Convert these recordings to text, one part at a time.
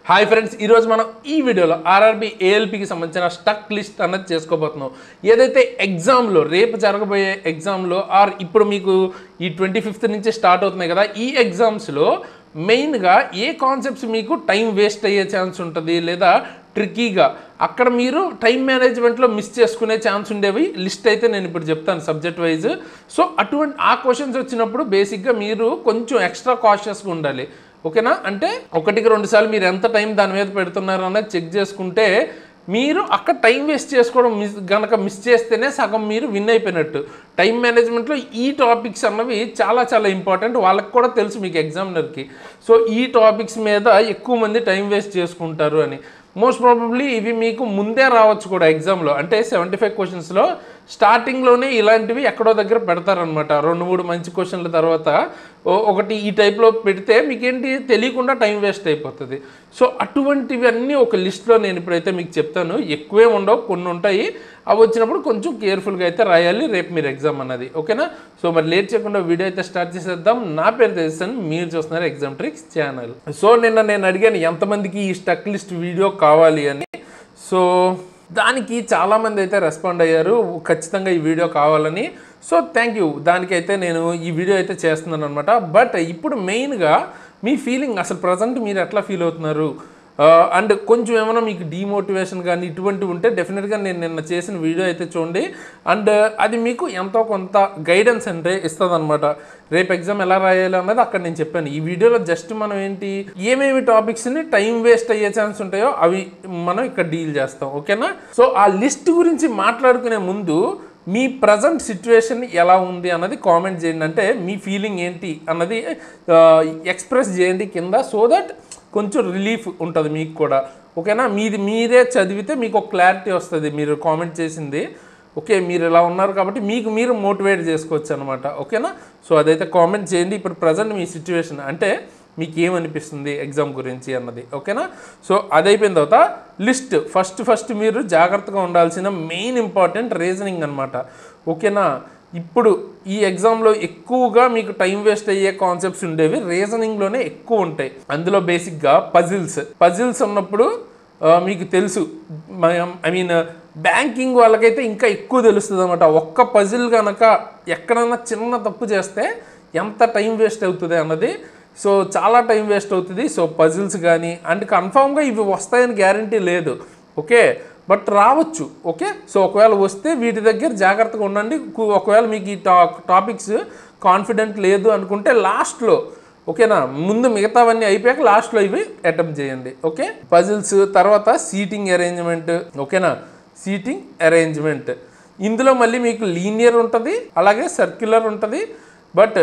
Hi friends, ఈరోజు మనం ఈ వీడియోలో ఆర్ఆర్బీ ఏఎల్పీకి సంబంధించిన స్టక్ లిస్ట్ అన్నది చేసుకోబోతున్నాం. ఏదైతే ఎగ్జామ్లో రేపు జరగబోయే ఎగ్జామ్లో ఇప్పుడు మీకు ఈ 25th నుంచి స్టార్ట్ అవుతున్నాయి కదా, ఈ ఎగ్జామ్స్లో మెయిన్గా ఏ కాన్సెప్ట్స్ మీకు టైం వేస్ట్ అయ్యే ఛాన్స్ ఉంటుంది లేదా ట్రిక్కీగా అక్కడ మీరు టైం మేనేజ్మెంట్లో మిస్ చేసుకునే ఛాన్స్ ఉండేవి లిస్ట్ అయితే నేను ఇప్పుడు చెప్తాను సబ్జెక్ట్ వైజ్. సో అటువంటి ఆ క్వశ్చన్స్ వచ్చినప్పుడు బేసిక్గా మీరు కొంచెం ఎక్స్ట్రా కాషియస్గా ఉండాలి. ఓకేనా? అంటే ఒకటికి రెండు సార్లు మీరు ఎంత టైం దాని మీద పెడుతున్నారు అనేది చెక్ చేసుకుంటే మీరు అక్కడ టైం వేస్ట్ చేసుకోవడం మిస్ చేస్తేనే సగం మీరు విన్ అయిపోయినట్టు. టైం మేనేజ్మెంట్లో ఈ టాపిక్స్ అన్నవి చాలా చాలా ఇంపార్టెంట్, వాళ్ళకి కూడా తెలుసు మీకు ఎగ్జామినర్కి. సో ఈ టాపిక్స్ మీద ఎక్కువ మంది టైం వేస్ట్ చేసుకుంటారు అని. మోస్ట్ ప్రాబబ్లీ ఇవి మీకు ముందే రావచ్చు కూడా ఎగ్జామ్లో. అంటే 75 క్వశ్చన్స్లో స్టార్టింగ్లోనే ఇలాంటివి ఎక్కడో దగ్గర పెడతారనమాట. 2-3 మంచి క్వశ్చన్ల తర్వాత ఒకటి ఈ టైప్లో పెడితే మీకేంటి తెలియకుండా టైం వేస్ట్ అయిపోతుంది. సో అటువంటివి అన్నీ ఒక లిస్ట్లో నేను ఇప్పుడైతే మీకు చెప్తాను. ఎక్కువే ఉండవు, కొన్ని ఉంటాయి. అవి వచ్చినప్పుడు కొంచెం కేర్ఫుల్గా అయితే రాయాలి రేపు మీరు ఎగ్జామ్ అన్నది. ఓకేనా? సో మరి లేట్ చేయకుండా వీడియో అయితే స్టార్ట్ చేసేద్దాం. నా పేరు తెలుసని మీరు చూస్తున్నారు ఎగ్జామ్ ట్రిక్స్ ఛానల్. సో నిన్న నేను అడిగాను ఎంతమందికి ఈ స్టక్ లిస్ట్ వీడియో కావాలి అని. సో దానికి చాలామంది అయితే రెస్పాండ్ అయ్యారు, ఖచ్చితంగా ఈ వీడియో కావాలని. సో థ్యాంక్ యూ, దానికైతే నేను ఈ వీడియో అయితే చేస్తున్నాను అనమాట. బట్ ఇప్పుడు మెయిన్గా మీ ఫీలింగ్ అసలు ప్రజెంట్ మీరు ఎట్లా ఫీల్ అవుతున్నారు అండ్ కొంచెం ఏమైనా మీకు డీమోటివేషన్ కానీ ఇటువంటివి ఉంటే డెఫినెట్గా నేను నిన్న చేసిన వీడియో అయితే చూడండి. అండ్ అది మీకు ఎంతో కొంత గైడెన్స్ అంటే ఇస్తుంది అనమాట. రేపు ఎగ్జామ్ ఎలా రాయాలి అన్నది అక్కడ నేను చెప్పాను. ఈ వీడియోలో జస్ట్ మనం ఏంటి ఏమేమి టాపిక్స్ని టైం వేస్ట్ అయ్యే ఛాన్స్ ఉంటాయో అవి మనం ఇక్కడ డీల్ చేస్తాం. ఓకేనా? సో ఆ లిస్ట్ గురించి మాట్లాడుకునే ముందు మీ ప్రజెంట్ సిచ్యువేషన్ ఎలా ఉంది అన్నది కామెంట్ చేయండి. అంటే మీ ఫీలింగ్ ఏంటి అన్నది ఎక్స్ప్రెస్ చేయండి కింద. సో దట్ కొంచెం రిలీఫ్ ఉంటుంది మీకు కూడా. ఓకేనా? మీరే చదివితే మీకు ఒక క్లారిటీ వస్తుంది మీరు కామెంట్ చేసింది. ఓకే, మీరు ఇలా ఉన్నారు కాబట్టి మీకు మీరు మోటివేట్ చేసుకోవచ్చు అనమాట. ఓకేనా? సో అదైతే కామెంట్ చేయండి. ఇప్పుడు ప్రజెంట్ మీ సిచ్యువేషన్ అంటే మీకు ఏమనిపిస్తుంది ఎగ్జామ్ గురించి అన్నది. ఓకేనా? సో అది అయిపోయిన తర్వాత లిస్ట్ ఫస్ట్ మీరు జాగ్రత్తగా ఉండాల్సిన మెయిన్ ఇంపార్టెంట్ రీజనింగ్ అనమాట. ఓకేనా? ఇప్పుడు ఈ ఎగ్జామ్లో ఎక్కువగా మీకు టైం వేస్ట్ అయ్యే కాన్సెప్ట్స్ ఉండేవి రీజనింగ్లోనే ఎక్కువ ఉంటాయి. అందులో బేసిక్గా పజిల్స్ ఉన్నప్పుడు మీకు తెలుసు, ఐ మీన్ బ్యాంకింగ్ వాళ్ళకైతే ఇంకా ఎక్కువ తెలుస్తుంది అనమాట. ఒక్క పజిల్ కనుక ఎక్కడన్నా చిన్న తప్పు చేస్తే ఎంత టైం వేస్ట్ అవుతుంది అన్నది. సో చాలా టైం వేస్ట్ అవుతుంది. సో పజిల్స్ కానీ అండ్ కన్ఫామ్గా ఇవి వస్తాయని గ్యారంటీ లేదు. ఓకే, బట్ రావచ్చు. ఓకే, సో ఒకవేళ వస్తే వీటి దగ్గర జాగ్రత్తగా ఉండండి. ఒకవేళ మీకు ఈ టాపిక్స్ కాన్ఫిడెంట్ లేదు అనుకుంటే లాస్ట్లో, ఓకేనా, ముందు మిగతావన్నీ అయిపోయాక లాస్ట్లో ఇవి అటెంప్ట్ చేయండి. ఓకే, పజిల్స్ తర్వాత సీటింగ్ అరేంజ్మెంట్. ఓకేనా? సీటింగ్ అరేంజ్మెంట్ ఇందులో మళ్ళీ మీకు లీనియర్ ఉంటుంది, అలాగే సర్క్యులర్ ఉంటుంది. బట్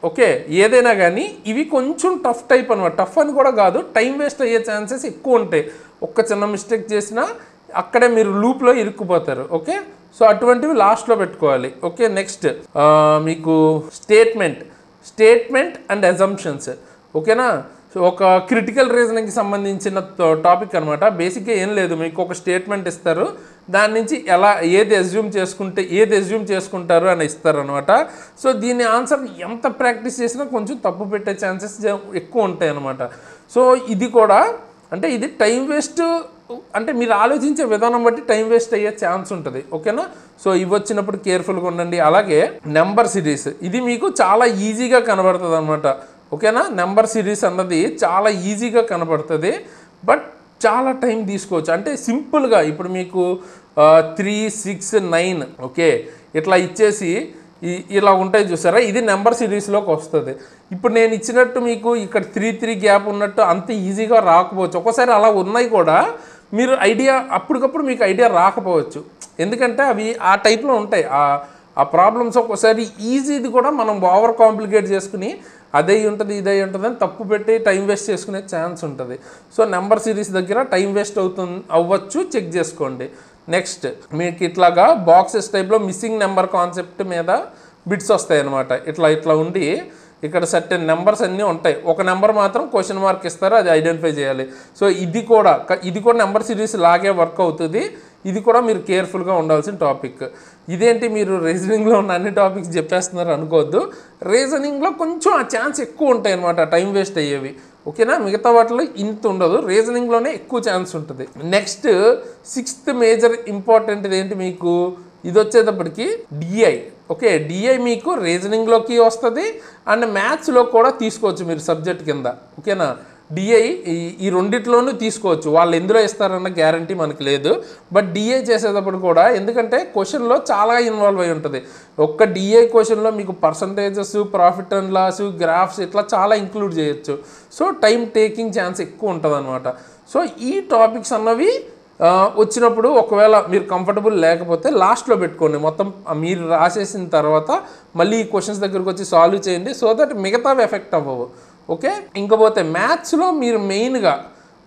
ఓకే, ఏదైనా కానీ ఇవి కొంచెం టఫ్ టైప్ అనమాట. టఫ్ అని కూడా కాదు, టైం వేస్ట్ అయ్యే ఛాన్సెస్ ఎక్కువ ఉంటాయి. ఒక్క చిన్న మిస్టేక్ చేసినా అక్కడే మీరు లూప్లో ఇరుక్కుపోతారు. ఓకే, సో అటువంటివి లాస్ట్లో పెట్టుకోవాలి. ఓకే, నెక్స్ట్ మీకు స్టేట్మెంట్ అండ్ అజంప్షన్స్. ఓకేనా? సో ఒక క్రిటికల్ రీజనింగ్కి సంబంధించిన టాపిక్ అనమాట. బేసిక్గా ఏం లేదు, మీకు ఒక స్టేట్మెంట్ ఇస్తారు, దాని నుంచి ఏది అజ్యూమ్ చేసుకుంటారు అని ఇస్తారు అనమాట. సో దీని ఆన్సర్ ఎంత ప్రాక్టీస్ చేసినా కొంచెం తప్పు పెట్టే ఛాన్సెస్ ఎక్కువ ఉంటాయి అనమాట. సో ఇది కూడా అంటే ఇది టైం వేస్ట్ అంటే మీరు ఆలోచించే విధానం బట్టి టైం వేస్ట్ అయ్యే ఛాన్స్ ఉంటుంది. ఓకేనా? సో ఇవి వచ్చినప్పుడు కేర్ఫుల్గా ఉండండి. అలాగే నెంబర్ సిరీస్, ఇది మీకు చాలా ఈజీగా కనబడుతుంది అనమాట. ఓకేనా? నెంబర్ సిరీస్ అన్నది చాలా ఈజీగా కనబడుతుంది, బట్ చాలా టైం తీసుకోవచ్చు. అంటే సింపుల్గా ఇప్పుడు మీకు 3, 6, 9 ఓకే ఇట్లా ఇచ్చేసి ఇలా ఉంటాయి చూసారా, ఇది నెంబర్ సిరీస్లోకి వస్తుంది. ఇప్పుడు నేను ఇచ్చినట్టు మీకు ఇక్కడ 3 గ్యాప్ ఉన్నట్టు అంత ఈజీగా రాకపోవచ్చు. ఒక్కోసారి అలా ఉన్నాయి కూడా మీరు అప్పటికప్పుడు మీకు ఐడియా రాకపోవచ్చు, ఎందుకంటే అవి ఆ టైప్లో ఉంటాయి. ఆ ప్రాబ్లమ్స్ ఒక్కోసారి ఈజీది కూడా మనం ఓవర్ కాంప్లికేట్ చేసుకుని అదే ఉంటుంది ఇదే ఉంటుంది అని తప్పు పెట్టి టైం వేస్ట్ చేసుకునే ఛాన్స్ ఉంటుంది. సో నెంబర్ సిరీస్ దగ్గర టైం వేస్ట్ అవ్వచ్చు, చెక్ చేసుకోండి. నెక్స్ట్ మీకు ఇట్లాగా బాక్సెస్ టైప్లో మిస్సింగ్ నెంబర్ కాన్సెప్ట్ మీద బిట్స్ వస్తాయి అన్నమాట. ఇట్లా ఉండి ఇక్కడ సర్టెన్ నెంబర్స్ అన్నీ ఉంటాయి, ఒక నెంబర్ మాత్రం క్వశ్చన్ మార్క్ ఇస్తారు, అది ఐడెంటిఫై చేయాలి. సో ఇది కూడా నెంబర్ సిరీస్ లాగే వర్క్ అవుతుంది. ఇది కూడా మీరు కేర్ఫుల్గా ఉండాల్సిన టాపిక్. ఇదేంటి మీరు రీజనింగ్లో ఉన్న అన్ని టాపిక్స్ చెప్పేస్తున్నారు అనుకోవద్దు, రీజనింగ్లో కొంచెం ఆ ఛాన్స్ ఎక్కువ ఉంటాయి అన్నమాట టైం వేస్ట్ అయ్యేవి. ఓకేనా. మిగతా వాటిలో ఇంత ఉండదు, రీజనింగ్లోనే ఎక్కువ ఛాన్స్ ఉంటుంది. నెక్స్ట్ 6th మేజర్ ఇంపార్టెంట్ ఏంటి మీకు, ఇది వచ్చేటప్పటికి డిఐ. ఓకే, డిఐ మీకు రీజనింగ్లోకి వస్తుంది అండ్ మ్యాథ్స్లో కూడా తీసుకోవచ్చు మీరు సబ్జెక్ట్ కింద. ఓకేనా, డిఐ ఈ రెండిట్లోనూ తీసుకోవచ్చు, వాళ్ళు ఎందులో ఇస్తారన్న గ్యారంటీ మనకి లేదు. బట్ డిఐ చేసేటప్పుడు కూడా, ఎందుకంటే క్వశ్చన్లో చాలా ఇన్వాల్వ్ అయి ఉంటుంది. ఒక్క డిఐ క్వశ్చన్లో మీకు percentages, profit and loss, graphs ఇట్లా చాలా ఇంక్లూడ్ చేయొచ్చు. సో టైం టేకింగ్ ఛాన్స్ ఎక్కువ ఉంటుంది అనమాట. సో ఈ టాపిక్స్ అన్నవి వచ్చినప్పుడు ఒకవేళ మీరు కంఫర్టబుల్ లేకపోతే లాస్ట్లో పెట్టుకోండి. మొత్తం మీరు రాసేసిన తర్వాత మళ్ళీ ఈ క్వశ్చన్స్ దగ్గరకు వచ్చి సాల్వ్ చేయండి, సో దట్ మిగతావి ఎఫెక్ట్ అవ్వవు. ఓకే, ఇంకపోతే మ్యాథ్స్లో మీరు మెయిన్గా,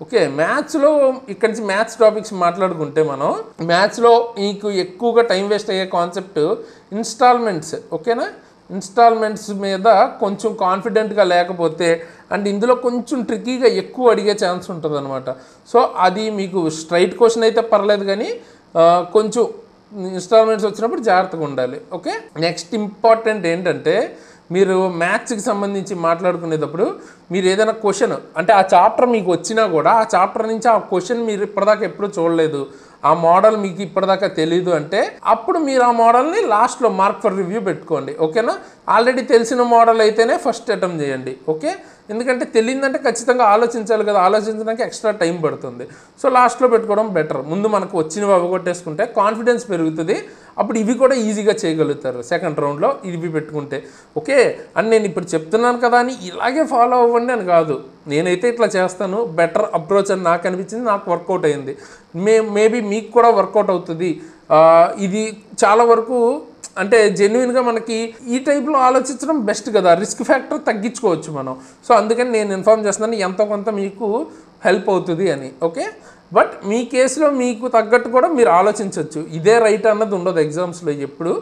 ఓకే మ్యాథ్స్లో ఇక్కడి నుంచి మ్యాథ్స్ టాపిక్స్ మాట్లాడుకుంటే మనం మ్యాథ్స్లో మీకు ఎక్కువగా టైం వేస్ట్ అయ్యే కాన్సెప్ట్ ఇన్స్టాల్మెంట్స్. ఓకేనా, ఇన్స్టాల్మెంట్స్ మీద కొంచెం కాన్ఫిడెంట్గా లేకపోతే అండ్ ఇందులో కొంచెం ట్రిక్కీగా ఎక్కువ అడిగే ఛాన్స్ ఉంటుంది అనమాట. సో అది మీకు స్ట్రైట్ క్వశ్చన్ అయితే పర్లేదు, కానీ కొంచెం ఇన్స్టాల్మెంట్స్ వచ్చినప్పుడు జాగ్రత్తగా ఉండాలి. ఓకే, నెక్స్ట్ ఇంపార్టెంట్ ఏంటంటే మీరు మ్యాథ్స్కి సంబంధించి మాట్లాడుకునేటప్పుడు మీరు ఏదైనా క్వశ్చన్ అంటే ఆ చాప్టర్ మీకు వచ్చినా కూడా ఆ చాప్టర్ నుంచి ఆ క్వశ్చన్ మీరు ఇప్పటిదాకా ఎప్పుడూ చూడలేదు, ఆ మోడల్ మీకు ఇప్పటిదాకా తెలీదు అంటే అప్పుడు మీరు ఆ మోడల్ని లాస్ట్లో మార్క్ ఫర్ రివ్యూ పెట్టుకోండి. ఓకేనా, ఆల్రెడీ తెలిసిన మోడల్ అయితేనే ఫస్ట్ అటెంప్ట్ చేయండి. ఓకే, ఎందుకంటే తెలియదంటే ఖచ్చితంగా ఆలోచించాలి కదా, ఆలోచించడానికి ఎక్స్ట్రా టైం పడుతుంది. సో లాస్ట్లో పెట్టుకోవడం బెటర్. ముందు మనకు వచ్చినవి అవగొట్టేసుకుంటే కాన్ఫిడెన్స్ పెరుగుతుంది, అప్పుడు ఇవి కూడా ఈజీగా చేయగలుగుతారు సెకండ్ రౌండ్లో ఇవి పెట్టుకుంటే. ఓకే, అని నేను ఇప్పుడు చెప్తున్నాను కదా అని ఇలాగే ఫాలో అవ్వండి అని కాదు, నేనైతే ఇట్లా చేస్తాను, బెటర్ అప్రోచ్ అని నాకు అనిపించింది, నాకు వర్కౌట్ అయింది. మేబీ మీకు కూడా వర్కౌట్ అవుతుంది. ఇది చాలా వరకు అంటే జెన్యున్గా మనకి ఈ టైప్లో ఆలోచించడం బెస్ట్ కదా, రిస్క్ ఫ్యాక్టర్ తగ్గించుకోవచ్చు మనం. సో అందుకని నేను ఇన్ఫార్మ్ చేస్తున్నాను ఎంతో కొంత మీకు హెల్ప్ అవుతుంది అని. ఓకే, బట్ మీ కేసులో మీకు తగ్గట్టు కూడా మీరు ఆలోచించవచ్చు, ఇదే రైట్ అన్నది ఉండదు ఎగ్జామ్స్లో ఎప్పుడు.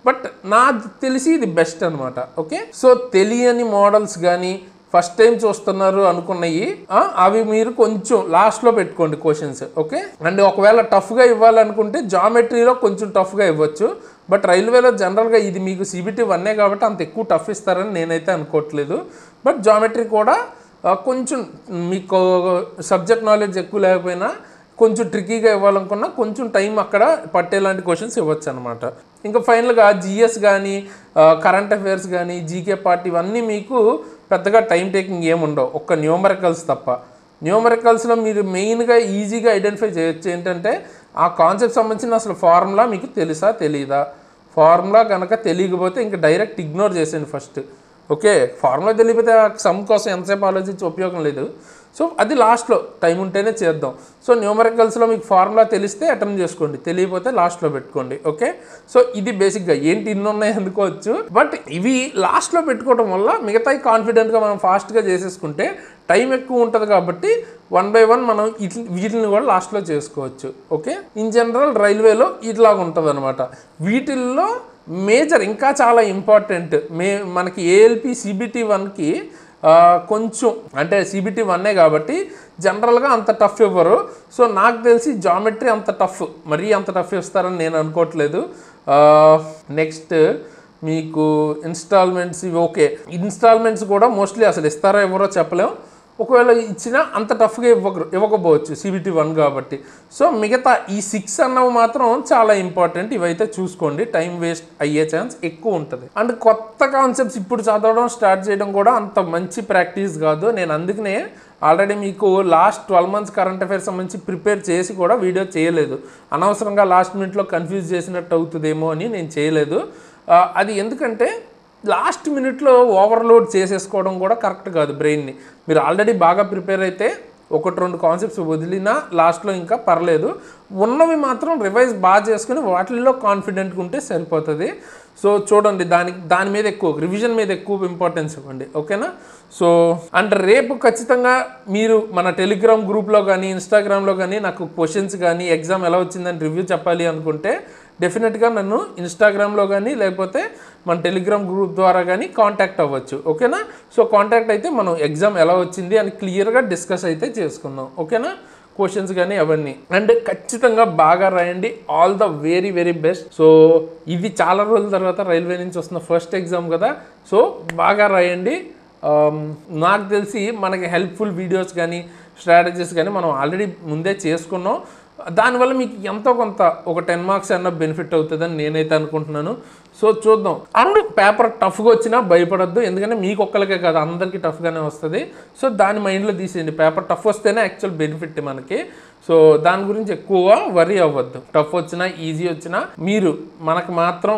బట్ నాకు తెలిసి ఇది బెస్ట్ అనమాట. ఓకే, సో తెలియని మోడల్స్ కానీ ఫస్ట్ టైం చూస్తున్నారు అనుకున్నవి అవి మీరు కొంచెం లాస్ట్లో పెట్టుకోండి క్వశ్చన్స్. ఓకే, అండ్ ఒకవేళ టఫ్గా ఇవ్వాలనుకుంటే జామెట్రీలో కొంచెం టఫ్గా ఇవ్వచ్చు. బట్ రైల్వేలో జనరల్గా ఇది మీకు CBT 1 కాబట్టి అంత ఎక్కువ టఫ్ ఇస్తారని నేనైతే అనుకోవట్లేదు. బట్ జామెట్రీ కూడా కొంచెం మీకు సబ్జెక్ట్ నాలెడ్జ్ ఎక్కువ లేకపోయినా కొంచెం ట్రిక్కీగా ఇవ్వాలనుకున్నా కొంచెం టైం అక్కడ పట్టేలాంటి క్వశ్చన్స్ ఇవ్వచ్చు అనమాట. ఇంకా ఫైనల్గా జిఎస్ కానీ కరెంట్ అఫైర్స్ కానీ జీకే పార్ట్ ఇవన్నీ మీకు పెద్దగా టైం టేకింగ్ ఏముండవు, ఒక్క న్యూమరికల్స్ తప్ప. న్యూమరికల్స్లో మీరు మెయిన్గా ఈజీగా ఐడెంటిఫై చేయొచ్చు ఏంటంటే ఆ కాన్సెప్ట్ సంబంధించిన అసలు ఫార్ములా మీకు తెలుసా తెలీదా. ఫార్ములా కనుక తెలియకపోతే ఇంకా డైరెక్ట్ ఇగ్నోర్ చేసేయండి ఫస్ట్. ఓకే, ఫార్ములా తెలియకపోతే సమ్ కోసం ఎంతసేపు ఆలోచించి ఉపయోగం లేదు. సో అది లాస్ట్లో టైం ఉంటేనే చేద్దాం. సో న్యూమరికల్స్లో మీకు ఫార్ములా తెలిస్తే అటెంప్ట్ చేసుకోండి, తెలియకపోతే లాస్ట్లో పెట్టుకోండి. ఓకే, సో ఇది బేసిక్గా ఏంటి ఇన్ని ఉన్నాయి అనుకోవచ్చు, బట్ ఇవి లాస్ట్లో పెట్టుకోవడం వల్ల మిగతాయి కాన్ఫిడెంట్గా మనం ఫాస్ట్గా చేసేసుకుంటే టైం ఎక్కువ ఉంటుంది కాబట్టి 1 by 1 మనం వీటిని కూడా లాస్ట్లో చేసుకోవచ్చు. ఓకే, ఇన్ జనరల్ రైల్వేలో ఇట్లాగా ఉంటుంది అనమాట. వీటిల్లో మేజర్ ఇంకా చాలా ఇంపార్టెంట్ మనకి ALP CBT 1కి కొంచెం అంటే CBT 1 కాబట్టి జనరల్గా అంత టఫ్ ఇవ్వరు. సో నాకు తెలిసి జామెట్రీ అంత టఫ్, మరీ అంత టఫ్ ఇస్తారని నేను అనుకోవట్లేదు. నెక్స్ట్ మీకు ఇన్స్టాల్మెంట్స్ ఇవి. ఓకే, ఇన్స్టాల్మెంట్స్ కూడా మోస్ట్లీ అసలు ఇస్తారో ఎవరో చెప్పలేం, ఒకవేళ ఇచ్చినా అంత టఫ్గా ఇవ్వకపోవచ్చు CBT 1 కాబట్టి. సో మిగతా ఈ 6 అన్నవి మాత్రం చాలా ఇంపార్టెంట్, ఇవైతే చూసుకోండి, టైం వేస్ట్ అయ్యే ఛాన్స్ ఎక్కువ ఉంటుంది. అండ్ కొత్త కాన్సెప్ట్స్ ఇప్పుడు చదవడం స్టార్ట్ చేయడం కూడా అంత మంచి ప్రాక్టీస్ కాదు. నేను అందుకనే ఆల్రెడీ మీకు లాస్ట్ 12 months కరెంట్ అఫైర్స్ సంబంధించి ప్రిపేర్ చేసి కూడా వీడియో చేయలేదు, అనవసరంగా లాస్ట్ మినిట్లో కన్ఫ్యూజ్ చేసినట్టు అవుతుందేమో అని నేను చేయలేదు. అది ఎందుకంటే లాస్ట్ మినిట్లో ఓవర్లోడ్ చేసేసుకోవడం కూడా కరెక్ట్ కాదు బ్రెయిన్ని. మీరు ఆల్రెడీ బాగా ప్రిపేర్ అయితే 1-2 కాన్సెప్ట్స్ వదిలినా లాస్ట్లో ఇంకా పర్లేదు, ఉన్నవి మాత్రం రివైజ్ బాగా చేసుకుని వాటిల్లో కాన్ఫిడెంట్గా ఉంటే సరిపోతుంది. సో చూడండి, దాని మీద ఎక్కువ రివిజన్ మీద ఎక్కువ ఇంపార్టెన్స్ ఇవ్వండి. ఓకేనా, సో అండ్ రేపు ఖచ్చితంగా మీరు మన టెలిగ్రామ్ గ్రూప్లో కానీ ఇన్స్టాగ్రామ్లో కానీ నాకు క్వశ్చన్స్ కానీ ఎగ్జామ్ ఎలా వచ్చిందని రివ్యూ చెప్పాలి అనుకుంటే డెఫినెట్గా నన్ను ఇన్స్టాగ్రామ్లో కానీ లేకపోతే మన టెలిగ్రామ్ గ్రూప్ ద్వారా కానీ కాంటాక్ట్ అవ్వచ్చు. ఓకేనా, సో కాంటాక్ట్ అయితే మనం ఎగ్జామ్ ఎలా వచ్చింది అని క్లియర్గా డిస్కస్ అయితే చేసుకుందాం. ఓకేనా, క్వశ్చన్స్ కానీ అవన్నీ. అండ్ ఖచ్చితంగా బాగా రాయండి, all the very very best. So ఇది చాలా రోజుల తర్వాత రైల్వే నుంచి వస్తున్న ఫస్ట్ ఎగ్జామ్ కదా, సో బాగా రాయండి. నాకు తెలిసి మనకి హెల్ప్ఫుల్ వీడియోస్ కానీ స్ట్రాటజీస్ కానీ మనం ఆల్రెడీ ముందే చేసుకున్నాం. దానివల్ల మీకు ఎంతో కొంత ఒక 10 మార్క్స్ అన్న బెనిఫిట్ అవుతుందని నేనైతే అనుకుంటున్నాను. సో చూద్దాం. అండ్ పేపర్ టఫ్గా వచ్చినా భయపడొద్దు, ఎందుకంటే మీకు ఒక్కరికే కాదు అందరికీ టఫ్గానే వస్తుంది. సో దాని మైండ్లో తీసేయండి. పేపర్ టఫ్ వస్తేనే యాక్చువల్ బెనిఫిట్ మనకి. సో దాని గురించి ఎక్కువ వరీ అవ్వద్దు. టఫ్ వచ్చినా ఈజీ వచ్చినా మీరు మనకు మాత్రం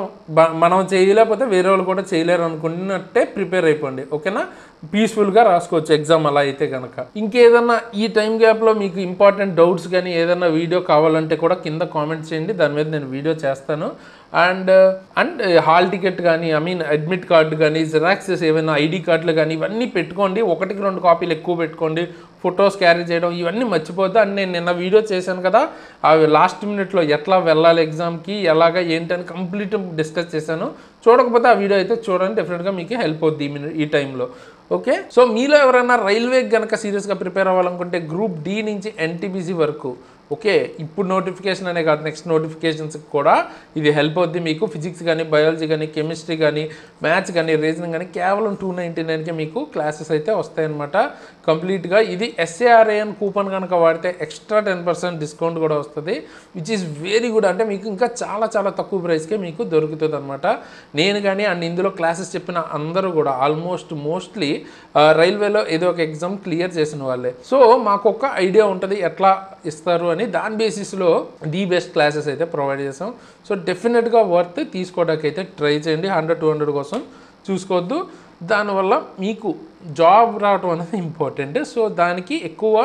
మనం చేయలేకపోతే వేరే వాళ్ళు కూడా చేయలేరు అనుకున్నట్టే ప్రిపేర్ అయిపోండి. ఓకేనా? పీస్ఫుల్గా రాసుకోవచ్చు ఎగ్జామ్ అలా అయితే కనుక. ఇంకేదన్నా ఈ టైం గ్యాప్లో మీకు ఇంపార్టెంట్ డౌట్స్ కానీ ఏదన్నా వీడియో కావాలంటే కూడా కింద కామెంట్ చేయండి, దాని మీద నేను వీడియో చేస్తాను. అండ్ హాల్ టికెట్ కానీ అడ్మిట్ కార్డు కానీ జిరాక్సెస్ ఏమైనా ఐడి కార్డులు కానీ ఇవన్నీ పెట్టుకోండి. 1-2 కాపీలు ఎక్కువ పెట్టుకోండి. ఫొటోస్ క్యారీ చేయడం ఇవన్నీ మర్చిపోద్దు. అండ్ నేను నిన్న వీడియో చేశాను కదా, అవి లాస్ట్ మినిట్లో ఎట్లా వెళ్ళాలి ఎగ్జామ్కి ఎలాగా ఏంటని కంప్లీట్ డిస్కస్ చేశాను. చూడకపోతే ఆ వీడియో అయితే చూడండి, డెఫినెట్గా మీకు హెల్ప్ అవుద్ది ఈ టైంలో. ఓకే, సో మీలో ఎవరైనా రైల్వేకి కనుక సీరియస్గా ప్రిపేర్ అవ్వాలనుకుంటే గ్రూప్ డి నుంచి ఎన్టీపీసీ వరకు, ఓకే, ఇప్పుడు నోటిఫికేషన్ అనే కాదు నెక్స్ట్ నోటిఫికేషన్స్కి కూడా ఇది హెల్ప్ అవుద్ది మీకు. ఫిజిక్స్ కానీ బయాలజీ కానీ కెమిస్ట్రీ కానీ మ్యాథ్స్ కానీ రీజనింగ్ కానీ కేవలం 299కే మీకు క్లాసెస్ అయితే వస్తాయన్నమాట కంప్లీట్గా. ఇది SARAN కూపన్ కనుక వాడితే ఎక్స్ట్రా 10% డిస్కౌంట్ కూడా వస్తుంది, విచ్ ఈస్ వెరీ గుడ్. అంటే మీకు ఇంకా చాలా చాలా తక్కువ ప్రైస్కే మీకు దొరుకుతుంది అనమాట. నేను కానీ అండ్ ఇందులో క్లాసెస్ చెప్పిన అందరూ కూడా మోస్ట్లీ రైల్వేలో ఏదో ఒక ఎగ్జామ్ క్లియర్ చేసిన వాళ్ళే. సో మాకు ఒక ఐడియా ఉంటుంది ఎట్లా ఇస్తారు అని, దాని బేసిస్లో ది బెస్ట్ క్లాసెస్ అయితే ప్రొవైడ్ చేసాం. సో డెఫినెట్గా వర్త్ తీసుకోవడానికి అయితే ట్రై చేయండి. 100-200 కోసం చూసుకోవద్దు. దానివల్ల మీకు జాబ్ రావటం అనేది ఇంపార్టెంట్. సో దానికి ఎక్కువ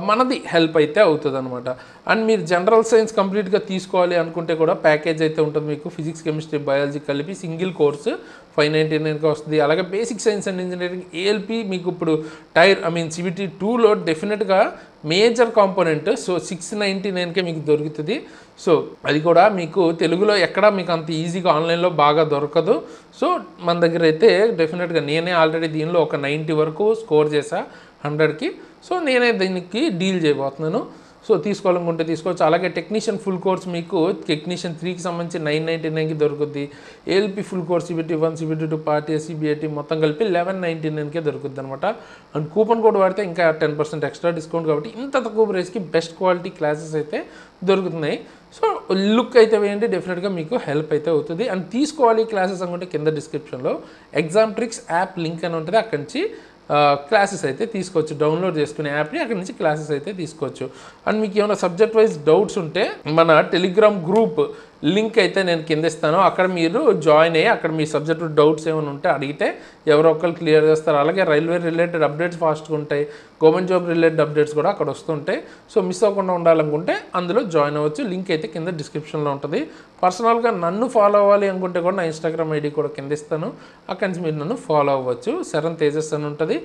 మనది హెల్ప్ అయితే అవుతుంది అనమాట. అండ్ మీరు జనరల్ సైన్స్ కంప్లీట్గా తీసుకోవాలి అనుకుంటే కూడా ప్యాకేజ్ అయితే ఉంటుంది మీకు. ఫిజిక్స్ కెమిస్ట్రీ బయాలజీ కలిపి సింగిల్ కోర్సు 599గా వస్తుంది. అలాగే basic science and engineering ALP మీకు ఇప్పుడు CBT 2లో డెఫినెట్గా మేజర్ కాంపోనెంట్. సో 699కే మీకు దొరుకుతుంది. సో అది కూడా మీకు తెలుగులో ఎక్కడ మీకు అంత ఈజీగా ఆన్లైన్లో బాగా దొరకదు. సో మన దగ్గర అయితే డెఫినెట్గా నేనే ఆల్రెడీ దీనిలో ఒక 90 వరకు స్కోర్ చేశా 100కి. సో నేనే దీనికి డీల్ చేయబోతున్నాను. సో తీసుకోవాలనుకుంటే తీసుకోవచ్చు. అలాగే టెక్నీషియన్ ఫుల్ కోర్స్ మీకు టెక్నీషియన్ 3కి సంబంధించి 999కి దొరుకుద్ది. ALP full course CBT 1 CBT 2 part A CBT మొత్తం కలిపి 1199కే దొరుకుద్ది అనమాట. అండ్ కూపన్ కోడ్ వాడితే ఇంకా 10% ఎక్స్ట్రా డిస్కౌంట్, కాబట్టి ఇంత తక్కువ ప్రైస్కి బెస్ట్ క్వాలిటీ క్లాసెస్ అయితే దొరుకుతున్నాయి. సో లుక్ అయితే వేయండి, డెఫినెట్గా మీకు హెల్ప్ అయితే అవుతుంది. అండ్ తీసుకోవాలి క్లాసెస్ అనుకుంటే కింద డిస్క్రిప్షన్లో ఎగ్జామ్ ట్రిక్స్ యాప్ లింక్ అని ఉంటుంది, అక్కడి నుంచి క్లాసెస్ అయితే తీసుకోవచ్చు. డౌన్లోడ్ చేసుకునే యాప్ని అక్కడి నుంచి క్లాసెస్ అయితే తీసుకోవచ్చు. అండ్ మీకు ఏమైనా సబ్జెక్ట్ వైజ్ డౌట్స్ ఉంటే మన టెలిగ్రామ్ గ్రూప్ లింక్ అయితే నేను కింద ఇస్తాను, అక్కడ మీరు జాయిన్ అయ్యి అక్కడ మీ సబ్జెక్ట్ డౌట్స్ ఏమైనా ఉంటే అడిగితే ఎవరో ఒకరు క్లియర్ చేస్తారు. అలాగే రైల్వే రిలేటెడ్ అప్డేట్స్ ఫాస్ట్గా ఉంటాయి, గవర్నమెంట్ జాబ్ రిలేటెడ్ అప్డేట్స్ కూడా అక్కడ వస్తుంటాయి. సో మిస్ అవ్వకుండా ఉండాలనుకుంటే అందులో జాయిన్ అవ్వచ్చు. లింక్ అయితే కింద డిస్క్రిప్షన్లో ఉంటుంది. పర్సనల్గా నన్ను ఫాలో అవ్వాలి అనుకుంటే కూడా నా Instagram ID కూడా కింద ఇస్తాను, అక్కడి నుంచి మీరు నన్ను ఫాలో అవ్వచ్చు. శరణ్ తేజస్ అని ఉంటుంది.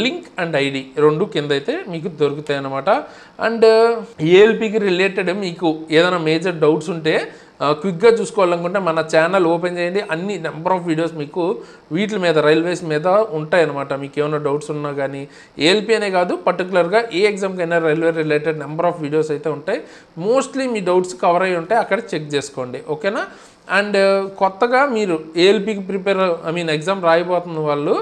లింక్ అండ్ ID రెండు కింద అయితే మీకు దొరుకుతాయి అన్నమాట. అండ్ ALPకి రిలేటెడ్ మీకు ఏదైనా మేజర్ డౌట్స్ ఉంటే క్విక్గా చూసుకోవాలనుకుంటే మన ఛానల్ ఓపెన్ చేయండి. అన్ని నెంబర్ ఆఫ్ వీడియోస్ మీకు వీటి మీద రైల్వేస్ మీద ఉంటాయన్నమాట. మీకు ఏమైనా డౌట్స్ ఉన్నా కానీ ALP అనే కాదు, పర్టికులర్గా ఏ ఎగ్జామ్కైనా railway related number of videos అయితే ఉంటాయి. మోస్ట్లీ మీ డౌట్స్ కవర్ అయ్యి ఉంటాయి, అక్కడ చెక్ చేసుకోండి. ఓకేనా? అండ్ కొత్తగా మీరు ALPకి ఎగ్జామ్ రాయిపోతున్న వాళ్ళు,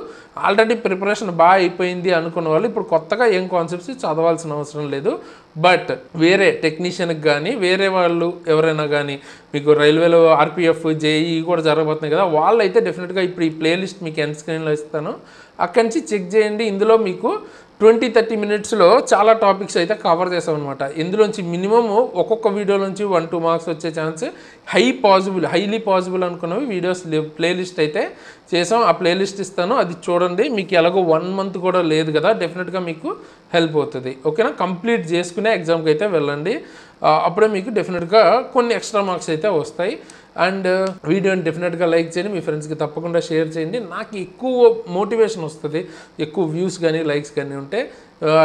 ఆల్రెడీ ప్రిపరేషన్ బాగా అయిపోయింది అనుకున్న వాళ్ళు ఇప్పుడు కొత్తగా ఏం కాన్సెప్ట్స్ చదవాల్సిన అవసరం లేదు. బట్ వేరే టెక్నీషియన్కి కానీ వేరే వాళ్ళు ఎవరైనా కానీ మీకు రైల్వేలో RPF JEE కూడా జరగబోతున్నాయి కదా, వాళ్ళు అయితే డెఫినెట్గా ఇప్పుడు ఈ ప్లేలిస్ట్ మీకు ఎండ్ స్క్రీన్లో ఇస్తాను, అక్కడి నుంచి చెక్ చేయండి. ఇందులో మీకు 20-30 మినిట్స్లో చాలా టాపిక్స్ అయితే కవర్ చేసామన్నమాట. ఇందులోంచి మినిమమ్ ఒక్కొక్క వీడియో నుంచి 1-2 మార్క్స్ వచ్చే ఛాన్స్ హైలీ పాసిబుల్ అనుకున్నవి వీడియోస్ ప్లేలిస్ట్ అయితే చేసాం. ఆ ప్లేలిస్ట్ ఇస్తాను, అది చూడండి. మీకు ఎలాగో 1 మంత్ కూడా లేదు కదా, డెఫినెట్గా మీకు హెల్ప్ అవుతుంది. ఓకేనా? కంప్లీట్ చేసుకునే ఎగ్జామ్కి అయితే వెళ్ళండి, అప్పుడే మీకు డెఫినెట్గా కొన్ని ఎక్స్ట్రా మార్క్స్ అయితే వస్తాయి. అండ్ వీడియోని డెఫినెట్గా లైక్ చేయండి, మీ ఫ్రెండ్స్కి తప్పకుండా షేర్ చేయండి. నాకు ఎక్కువ మోటివేషన్ వస్తుంది, ఎక్కువ వ్యూస్ కానీ లైక్స్ కానీ ఉంటే.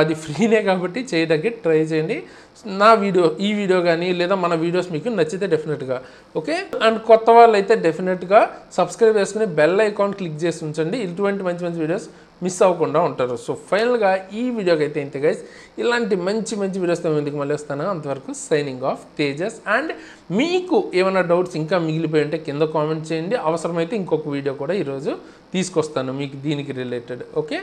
అది ఫ్రీనే కాబట్టి చేయడానికి ట్రై చేయండి. ఈ వీడియో కానీ లేదా మన వీడియోస్ మీకు నచ్చితే డెఫినెట్గా ఓకే. అండ్ కొత్త వాళ్ళు అయితే డెఫినెట్గా సబ్స్క్రైబ్ చేసుకుని బెల్ ఐకాన్ క్లిక్ చేసి ఉంచండి. ఇటువంటి మంచి వీడియోస్ మిస్ అవ్వకుండా ఉంటారు. సో ఫైనల్గా ఈ వీడియోకి అయితే ఇంతే గైస్. ఇలాంటి మంచి మంచి వీడియోస్తో ముందుకు మళ్ళీ వస్తాను. అంతవరకు సైనింగ్ ఆఫ్ తేజస్. అండ్ మీకు ఏమైనా డౌట్స్ ఇంకా మిగిలిపోయి ఉంటే కింద కామెంట్ చేయండి. అవసరమైతే ఇంకొక వీడియో కూడా ఈరోజు తీసుకొస్తాను మీకు దీనికి రిలేటెడ్. ఓకే.